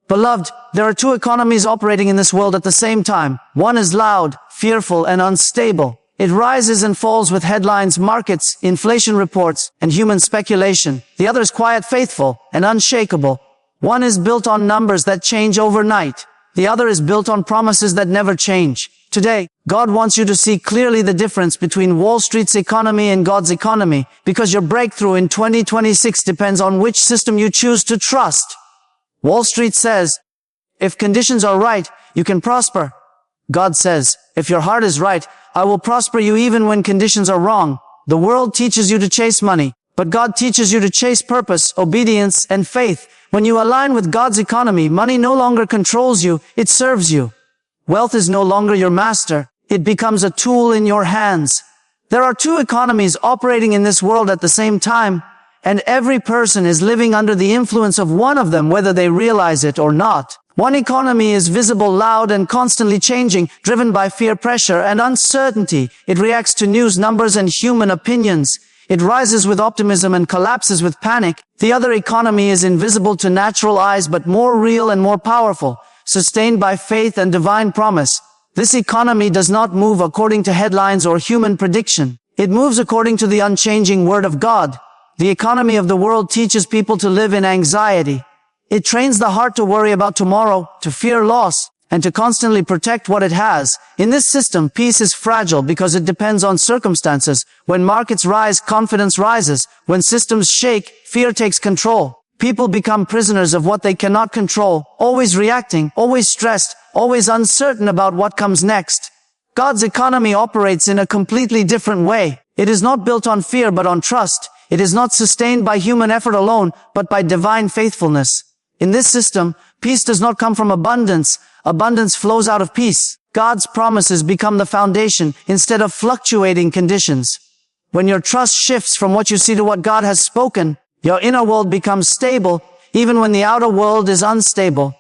Beloved, there are two economies operating in this world at the same time. One is loud, fearful, and unstable. It rises and falls with headlines, markets, inflation reports, and human speculation. The other is quiet, faithful, and unshakable. One is built on numbers that change overnight. The other is built on promises that never change. Today, God wants you to see clearly the difference between Wall Street's economy and God's economy, because your breakthrough in 2026 depends on which system you choose to trust. Wall Street says, if conditions are right, you can prosper. God says, if your heart is right, I will prosper you even when conditions are wrong. The world teaches you to chase money, but God teaches you to chase purpose, obedience, and faith. When you align with God's economy, money no longer controls you, it serves you. Wealth is no longer your master, it becomes a tool in your hands. There are two economies operating in this world at the same time, and every person is living under the influence of one of them, whether they realize it or not. One economy is visible, loud, and constantly changing, driven by fear, pressure, and uncertainty. It reacts to news, numbers, and human opinions. It rises with optimism and collapses with panic. The other economy is invisible to natural eyes, but more real and more powerful, sustained by faith and divine promise. This economy does not move according to headlines or human prediction. It moves according to the unchanging Word of God. The economy of the world teaches people to live in anxiety. It trains the heart to worry about tomorrow, to fear loss, and to constantly protect what it has. In this system, peace is fragile because it depends on circumstances. When markets rise, confidence rises. When systems shake, fear takes control. People become prisoners of what they cannot control, always reacting, always stressed, always uncertain about what comes next. God's economy operates in a completely different way. It is not built on fear but on trust. It is not sustained by human effort alone, but by divine faithfulness. In this system, peace does not come from abundance. Abundance flows out of peace. God's promises become the foundation instead of fluctuating conditions. When your trust shifts from what you see to what God has spoken, your inner world becomes stable, even when the outer world is unstable.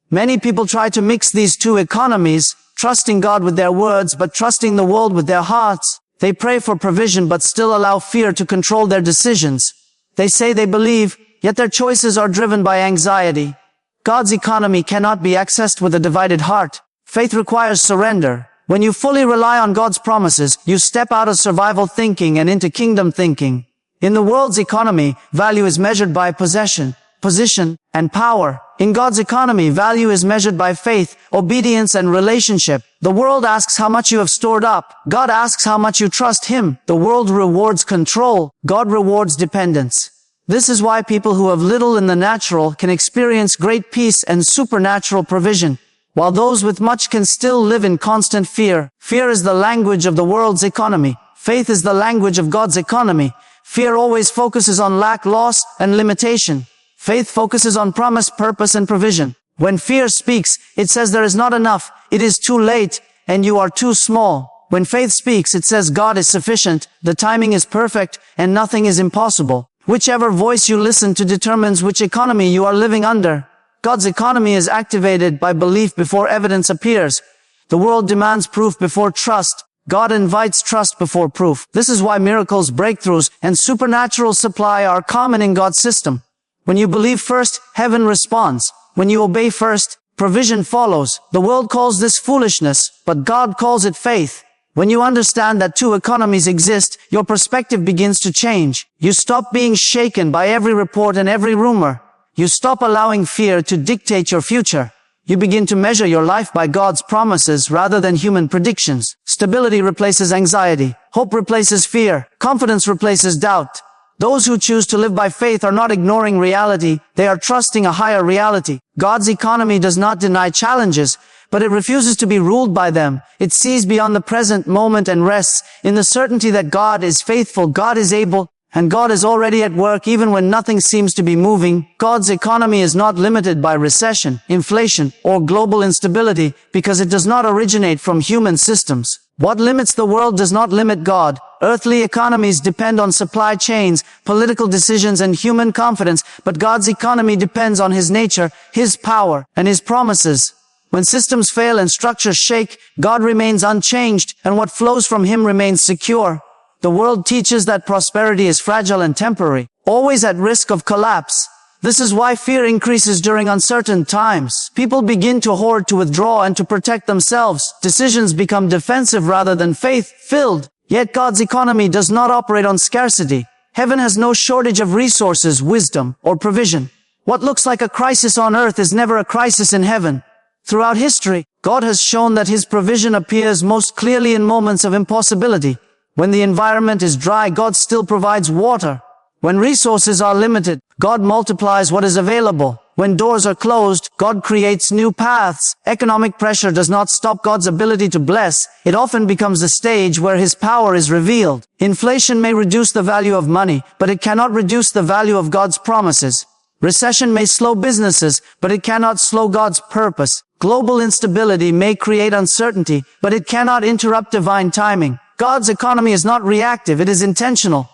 Many people try to mix these two economies, trusting God with their words, but trusting the world with their hearts. They pray for provision, but still allow fear to control their decisions. They say they believe, yet their choices are driven by anxiety. God's economy cannot be accessed with a divided heart. Faith requires surrender. When you fully rely on God's promises, you step out of survival thinking and into kingdom thinking. In the world's economy, value is measured by possession, position, and power. In God's economy, value is measured by faith, obedience, and relationship. The world asks how much you have stored up. God asks how much you trust Him. The world rewards control. God rewards dependence. This is why people who have little in the natural can experience great peace and supernatural provision, while those with much can still live in constant fear. Fear is the language of the world's economy. Faith is the language of God's economy. Fear always focuses on lack, loss, and limitation. Faith focuses on promise, purpose, and provision. When fear speaks, it says there is not enough, it is too late, and you are too small. When faith speaks, it says God is sufficient, the timing is perfect, and nothing is impossible. Whichever voice you listen to determines which economy you are living under. God's economy is activated by belief before evidence appears. The world demands proof before trust. God invites trust before proof. This is why miracles, breakthroughs, and supernatural supply are common in God's system. When you believe first, heaven responds. When you obey first, provision follows. The world calls this foolishness, but God calls it faith. When you understand that two economies exist, your perspective begins to change. You stop being shaken by every report and every rumor. You stop allowing fear to dictate your future. You begin to measure your life by God's promises rather than human predictions. Stability replaces anxiety. Hope replaces fear. Confidence replaces doubt. Those who choose to live by faith are not ignoring reality. They are trusting a higher reality. God's economy does not deny challenges, but it refuses to be ruled by them. It sees beyond the present moment and rests in the certainty that God is faithful, God is able, and God is already at work even when nothing seems to be moving. God's economy is not limited by recession, inflation, or global instability because it does not originate from human systems. What limits the world does not limit God. Earthly economies depend on supply chains, political decisions, and human confidence, but God's economy depends on His nature, His power, and His promises. When systems fail and structures shake, God remains unchanged, and what flows from Him remains secure. The world teaches that prosperity is fragile and temporary, always at risk of collapse. This is why fear increases during uncertain times. People begin to hoard, to withdraw, and to protect themselves. Decisions become defensive rather than faith-filled. Yet God's economy does not operate on scarcity. Heaven has no shortage of resources, wisdom, or provision. What looks like a crisis on earth is never a crisis in heaven. Throughout history, God has shown that His provision appears most clearly in moments of impossibility. When the environment is dry, God still provides water. When resources are limited, God multiplies what is available. When doors are closed, God creates new paths. Economic pressure does not stop God's ability to bless. It often becomes the stage where His power is revealed. Inflation may reduce the value of money, but it cannot reduce the value of God's promises. Recession may slow businesses, but it cannot slow God's purpose. Global instability may create uncertainty, but it cannot interrupt divine timing. God's economy is not reactive, it is intentional.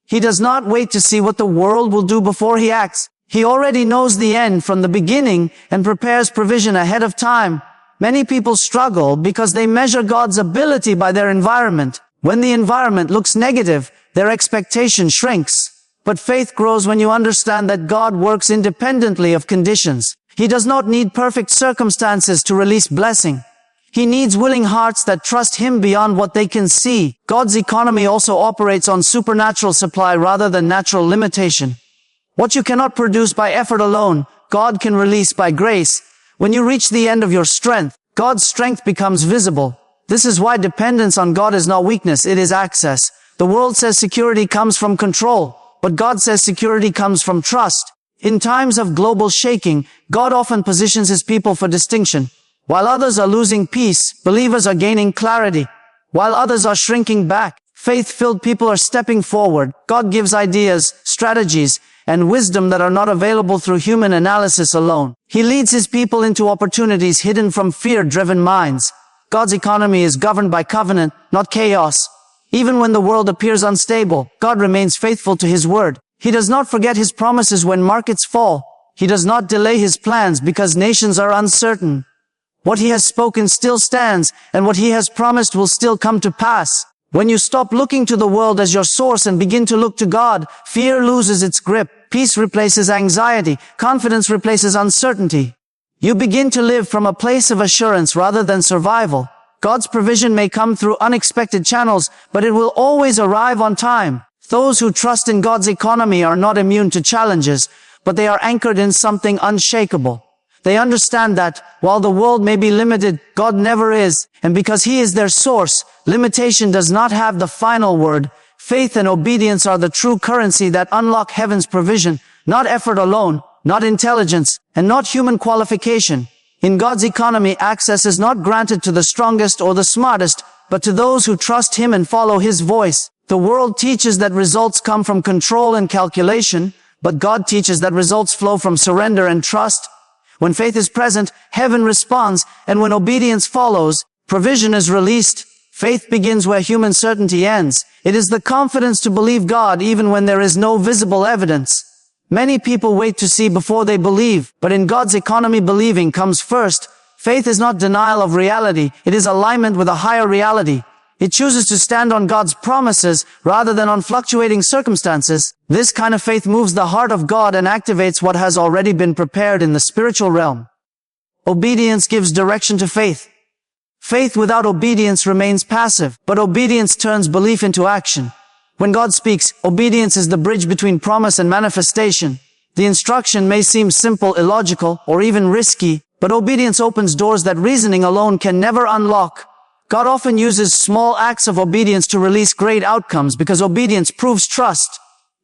He does not wait to see what the world will do before He acts. He already knows the end from the beginning and prepares provision ahead of time. Many people struggle because they measure God's ability by their environment. When the environment looks negative, their expectation shrinks. But faith grows when you understand that God works independently of conditions. He does not need perfect circumstances to release blessing. He needs willing hearts that trust Him beyond what they can see. God's economy also operates on supernatural supply rather than natural limitation. What you cannot produce by effort alone, God can release by grace. When you reach the end of your strength, God's strength becomes visible. This is why dependence on God is not weakness, it is access. The world says security comes from control, but God says security comes from trust. In times of global shaking, God often positions His people for distinction. While others are losing peace, believers are gaining clarity. While others are shrinking back, faith-filled people are stepping forward. God gives ideas, strategies, and wisdom that are not available through human analysis alone. He leads His people into opportunities hidden from fear-driven minds. God's economy is governed by covenant, not chaos. Even when the world appears unstable, God remains faithful to His word. He does not forget His promises when markets fall. He does not delay His plans because nations are uncertain. What He has spoken still stands, and what He has promised will still come to pass. When you stop looking to the world as your source and begin to look to God, fear loses its grip. Peace replaces anxiety. Confidence replaces uncertainty. You begin to live from a place of assurance rather than survival. God's provision may come through unexpected channels, but it will always arrive on time. Those who trust in God's economy are not immune to challenges, but they are anchored in something unshakable. They understand that, while the world may be limited, God never is, and because He is their source, limitation does not have the final word. Faith and obedience are the true currency that unlock heaven's provision, not effort alone, not intelligence, and not human qualification. In God's economy, access is not granted to the strongest or the smartest, but to those who trust Him and follow His voice. The world teaches that results come from control and calculation, but God teaches that results flow from surrender and trust. When faith is present, heaven responds, and when obedience follows, provision is released. Faith begins where human certainty ends. It is the confidence to believe God even when there is no visible evidence. Many people wait to see before they believe, but in God's economy, believing comes first. Faith is not denial of reality, it is alignment with a higher reality. It chooses to stand on God's promises rather than on fluctuating circumstances. This kind of faith moves the heart of God and activates what has already been prepared in the spiritual realm. Obedience gives direction to faith. Faith without obedience remains passive, but obedience turns belief into action. When God speaks, obedience is the bridge between promise and manifestation. The instruction may seem simple, illogical, or even risky, but obedience opens doors that reasoning alone can never unlock. God often uses small acts of obedience to release great outcomes because obedience proves trust.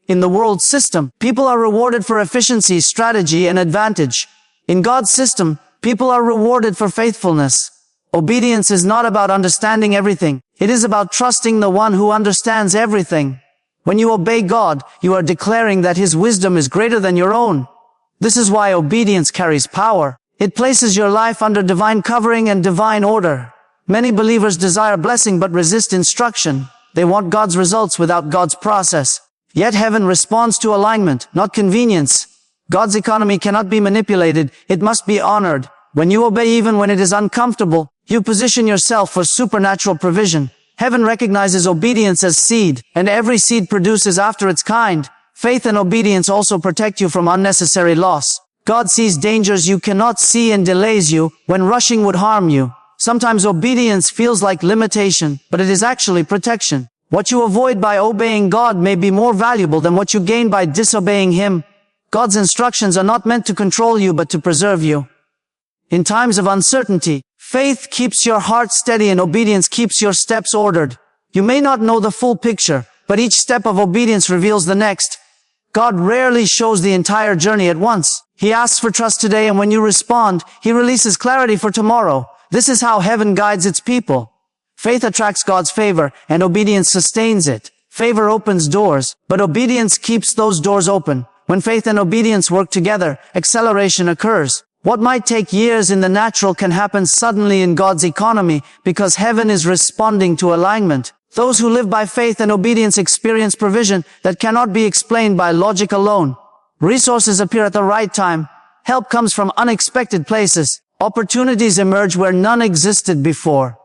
In the world system, people are rewarded for efficiency, strategy, and advantage. In God's system, people are rewarded for faithfulness. Obedience is not about understanding everything. It is about trusting the one who understands everything. When you obey God, you are declaring that His wisdom is greater than your own. This is why obedience carries power. It places your life under divine covering and divine order. Many believers desire blessing but resist instruction. They want God's results without God's process. Yet heaven responds to alignment, not convenience. God's economy cannot be manipulated. It must be honored. When you obey even when it is uncomfortable, you position yourself for supernatural provision. Heaven recognizes obedience as seed, and every seed produces after its kind. Faith and obedience also protect you from unnecessary loss. God sees dangers you cannot see and delays you when rushing would harm you. Sometimes obedience feels like limitation, but it is actually protection. What you avoid by obeying God may be more valuable than what you gain by disobeying Him. God's instructions are not meant to control you but to preserve you. In times of uncertainty, faith keeps your heart steady and obedience keeps your steps ordered. You may not know the full picture, but each step of obedience reveals the next. God rarely shows the entire journey at once. He asks for trust today, and when you respond, He releases clarity for tomorrow. This is how heaven guides its people. Faith attracts God's favor, and obedience sustains it. Favor opens doors, but obedience keeps those doors open. When faith and obedience work together, acceleration occurs. What might take years in the natural can happen suddenly in God's economy because heaven is responding to alignment. Those who live by faith and obedience experience provision that cannot be explained by logic alone. Resources appear at the right time. Help comes from unexpected places. Opportunities emerge where none existed before.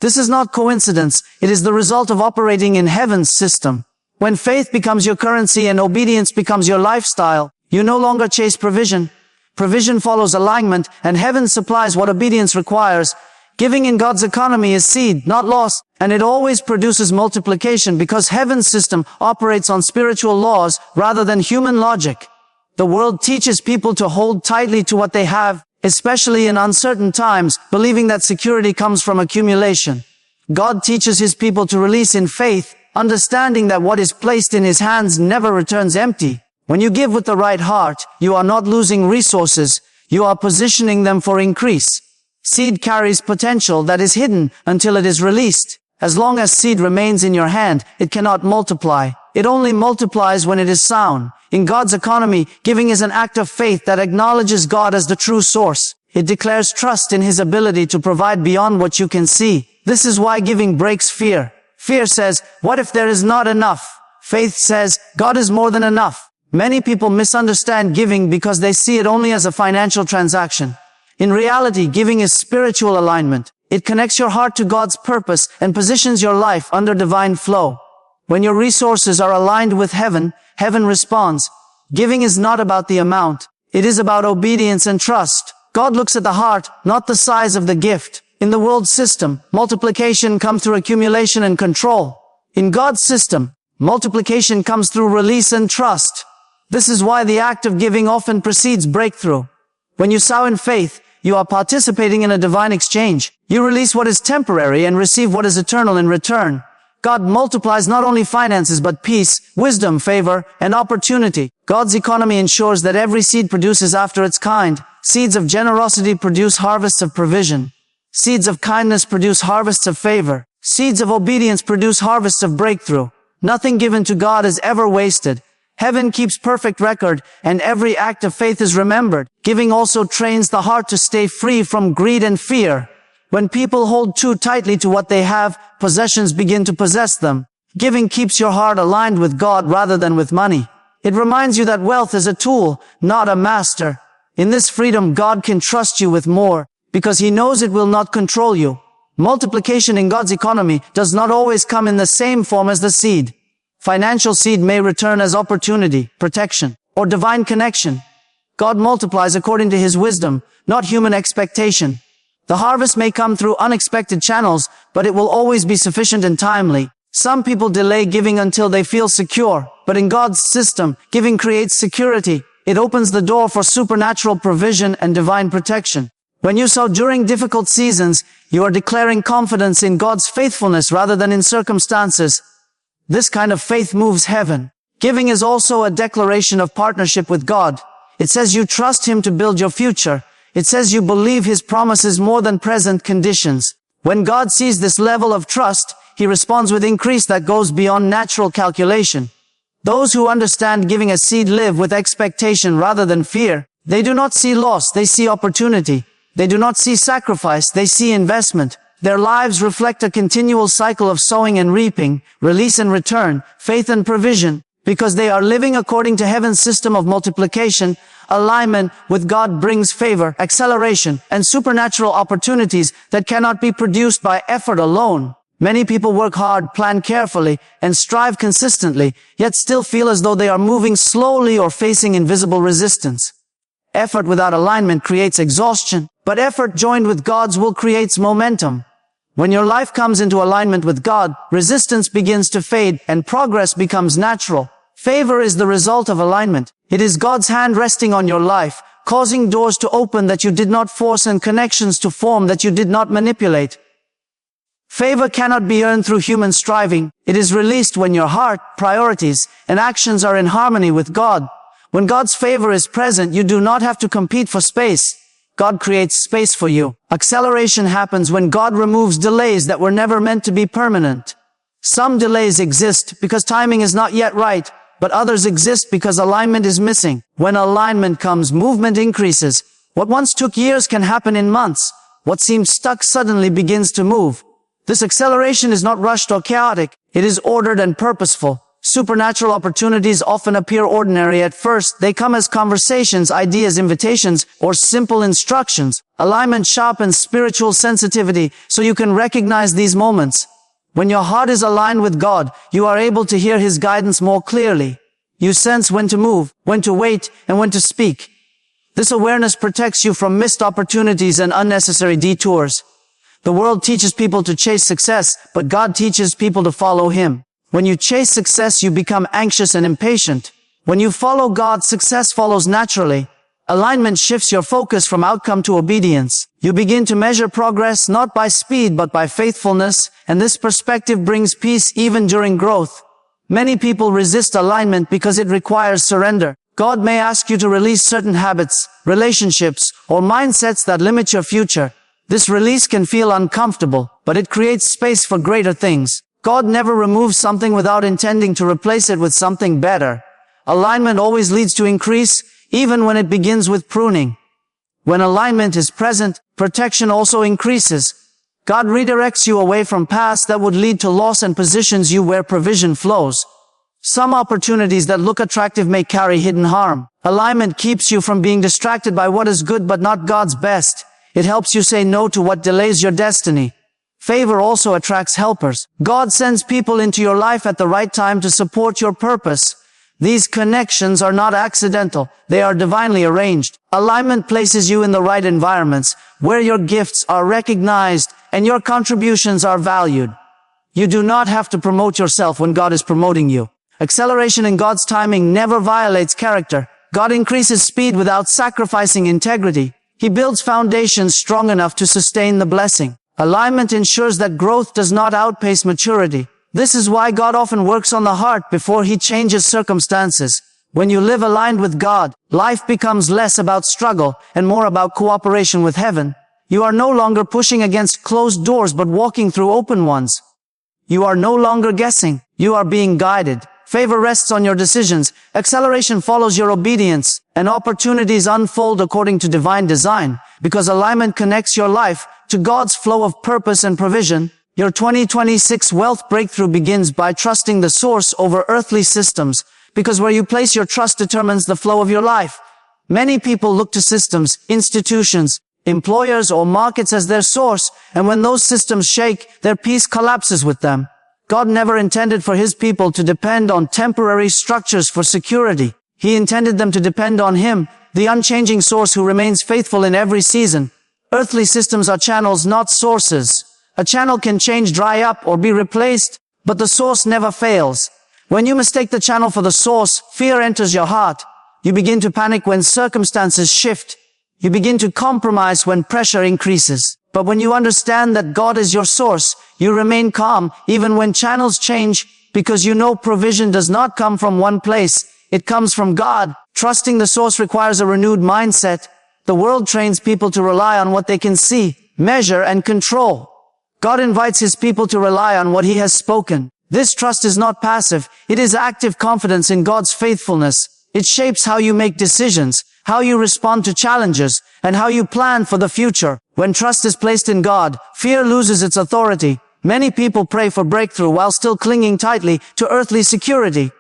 This is not coincidence. It is the result of operating in heaven's system. When faith becomes your currency and obedience becomes your lifestyle, you no longer chase provision. Provision follows alignment, and heaven supplies what obedience requires. Giving in God's economy is seed, not loss, and it always produces multiplication because heaven's system operates on spiritual laws rather than human logic. The world teaches people to hold tightly to what they have, especially in uncertain times, believing that security comes from accumulation. God teaches His people to release in faith, understanding that what is placed in His hands never returns empty. When you give with the right heart, you are not losing resources, you are positioning them for increase. Seed carries potential that is hidden until it is released. As long as seed remains in your hand, it cannot multiply. It only multiplies when it is sown. In God's economy, giving is an act of faith that acknowledges God as the true source. It declares trust in His ability to provide beyond what you can see. This is why giving breaks fear. Fear says, what if there is not enough? Faith says, God is more than enough. Many people misunderstand giving because they see it only as a financial transaction. In reality, giving is spiritual alignment. It connects your heart to God's purpose and positions your life under divine flow. When your resources are aligned with heaven, heaven responds. Giving is not about the amount. It is about obedience and trust. God looks at the heart, not the size of the gift. In the world system, multiplication comes through accumulation and control. In God's system, multiplication comes through release and trust. This is why the act of giving often precedes breakthrough. When you sow in faith, you are participating in a divine exchange. You release what is temporary and receive what is eternal in return. God multiplies not only finances but peace, wisdom, favor, and opportunity. God's economy ensures that every seed produces after its kind. Seeds of generosity produce harvests of provision. Seeds of kindness produce harvests of favor. Seeds of obedience produce harvests of breakthrough. Nothing given to God is ever wasted. Heaven keeps perfect record, and every act of faith is remembered. Giving also trains the heart to stay free from greed and fear. When people hold too tightly to what they have, possessions begin to possess them. Giving keeps your heart aligned with God rather than with money. It reminds you that wealth is a tool, not a master. In this freedom, God can trust you with more, because He knows it will not control you. Multiplication in God's economy does not always come in the same form as the seed. Financial seed may return as opportunity, protection, or divine connection. God multiplies according to His wisdom, not human expectation. The harvest may come through unexpected channels, but it will always be sufficient and timely. Some people delay giving until they feel secure, but in God's system, giving creates security. It opens the door for supernatural provision and divine protection. When you sow during difficult seasons, you are declaring confidence in God's faithfulness rather than in circumstances. This kind of faith moves heaven. Giving is also a declaration of partnership with God. It says you trust Him to build your future. It says you believe His promises more than present conditions. When God sees this level of trust, He responds with increase that goes beyond natural calculation. Those who understand giving a seed live with expectation rather than fear. They do not see loss, they see opportunity. They do not see sacrifice, they see investment. Their lives reflect a continual cycle of sowing and reaping, release and return, faith and provision, because they are living according to heaven's system of multiplication. Alignment with God brings favor, acceleration, and supernatural opportunities that cannot be produced by effort alone. Many people work hard, plan carefully, and strive consistently, yet still feel as though they are moving slowly or facing invisible resistance. Effort without alignment creates exhaustion, but effort joined with God's will creates momentum. When your life comes into alignment with God, resistance begins to fade and progress becomes natural. Favor is the result of alignment. It is God's hand resting on your life, causing doors to open that you did not force and connections to form that you did not manipulate. Favor cannot be earned through human striving. It is released when your heart, priorities, and actions are in harmony with God. When God's favor is present, you do not have to compete for space. God creates space for you. Acceleration happens when God removes delays that were never meant to be permanent. Some delays exist because timing is not yet right, but others exist because alignment is missing. When alignment comes, movement increases. What once took years can happen in months. What seemed stuck suddenly begins to move. This acceleration is not rushed or chaotic. It is ordered and purposeful. Supernatural opportunities often appear ordinary at first. They come as conversations, ideas, invitations, or simple instructions. Alignment sharpens spiritual sensitivity so you can recognize these moments. When your heart is aligned with God, you are able to hear His guidance more clearly. You sense when to move, when to wait, and when to speak. This awareness protects you from missed opportunities and unnecessary detours. The world teaches people to chase success, but God teaches people to follow Him. When you chase success, you become anxious and impatient. When you follow God, success follows naturally. Alignment shifts your focus from outcome to obedience. You begin to measure progress not by speed but by faithfulness, and this perspective brings peace even during growth. Many people resist alignment because it requires surrender. God may ask you to release certain habits, relationships, or mindsets that limit your future. This release can feel uncomfortable, but it creates space for greater things. God never removes something without intending to replace it with something better. Alignment always leads to increase, even when it begins with pruning. When alignment is present, protection also increases. God redirects you away from paths that would lead to loss and positions you where provision flows. Some opportunities that look attractive may carry hidden harm. Alignment keeps you from being distracted by what is good but not God's best. It helps you say no to what delays your destiny. Favor also attracts helpers. God sends people into your life at the right time to support your purpose. These connections are not accidental. They are divinely arranged. Alignment places you in the right environments, where your gifts are recognized and your contributions are valued. You do not have to promote yourself when God is promoting you. Acceleration in God's timing never violates character. God increases speed without sacrificing integrity. He builds foundations strong enough to sustain the blessing. Alignment ensures that growth does not outpace maturity. This is why God often works on the heart before He changes circumstances. When you live aligned with God, life becomes less about struggle and more about cooperation with heaven. You are no longer pushing against closed doors but walking through open ones. You are no longer guessing. You are being guided. Favor rests on your decisions. Acceleration follows your obedience. And opportunities unfold according to divine design. Because alignment connects your life to God's flow of purpose and provision. Your 2026 wealth breakthrough begins by trusting the source over earthly systems. Because where you place your trust determines the flow of your life. Many people look to systems, institutions, employers, or markets as their source. And when those systems shake, their peace collapses with them. God never intended for His people to depend on temporary structures for security. He intended them to depend on Him, the unchanging source who remains faithful in every season. Earthly systems are channels, not sources. A channel can change, dry up, or be replaced, but the source never fails. When you mistake the channel for the source, fear enters your heart. You begin to panic when circumstances shift. You begin to compromise when pressure increases. But when you understand that God is your source, you remain calm even when channels change, because you know provision does not come from one place. It comes from God. Trusting the source requires a renewed mindset. The world trains people to rely on what they can see, measure, and control. God invites His people to rely on what He has spoken. This trust is not passive. It is active confidence in God's faithfulness. It shapes how you make decisions, how you respond to challenges, and how you plan for the future. When trust is placed in God, fear loses its authority. Many people pray for breakthrough while still clinging tightly to earthly security.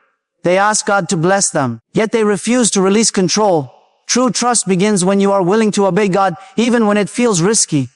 They ask God to bless them, yet they refuse to release control. True trust begins when you are willing to obey God, even when it feels risky.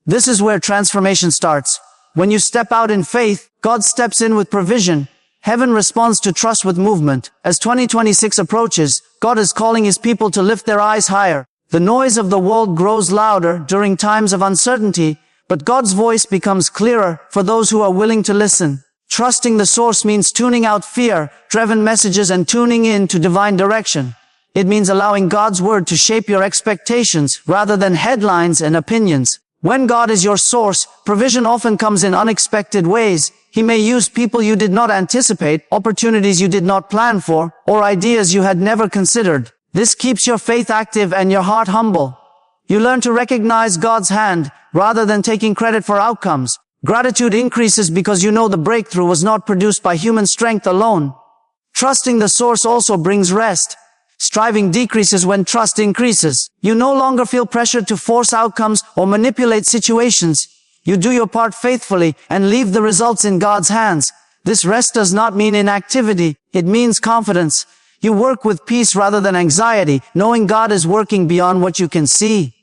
This is where transformation starts. When you step out in faith, God steps in with provision. Heaven responds to trust with movement. As 2026 approaches, God is calling His people to lift their eyes higher. The noise of the world grows louder during times of uncertainty, but God's voice becomes clearer for those who are willing to listen. Trusting the source means tuning out fear-driven messages and tuning in to divine direction. It means allowing God's word to shape your expectations rather than headlines and opinions. When God is your source, provision often comes in unexpected ways. He may use people you did not anticipate, opportunities you did not plan for, or ideas you had never considered. This keeps your faith active and your heart humble. You learn to recognize God's hand rather than taking credit for outcomes. Gratitude increases because you know the breakthrough was not produced by human strength alone. Trusting the source also brings rest. Striving decreases when trust increases. You no longer feel pressured to force outcomes or manipulate situations. You do your part faithfully and leave the results in God's hands. This rest does not mean inactivity. It means confidence. You work with peace rather than anxiety, knowing God is working beyond what you can see.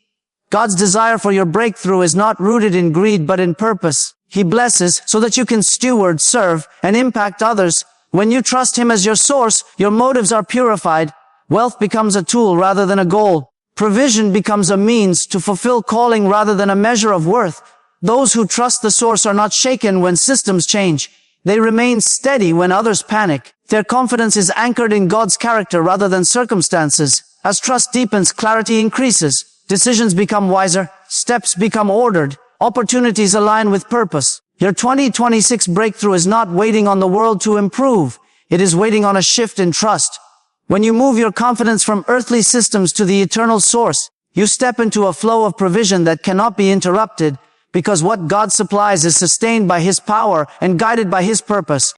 God's desire for your breakthrough is not rooted in greed but in purpose. He blesses so that you can steward, serve, and impact others. When you trust Him as your source, your motives are purified. Wealth becomes a tool rather than a goal. Provision becomes a means to fulfill calling rather than a measure of worth. Those who trust the source are not shaken when systems change. They remain steady when others panic. Their confidence is anchored in God's character rather than circumstances. As trust deepens, clarity increases. Decisions become wiser. Steps become ordered. Opportunities align with purpose. Your 2026 breakthrough is not waiting on the world to improve. It is waiting on a shift in trust. When you move your confidence from earthly systems to the eternal source, you step into a flow of provision that cannot be interrupted, because what God supplies is sustained by His power and guided by His purpose.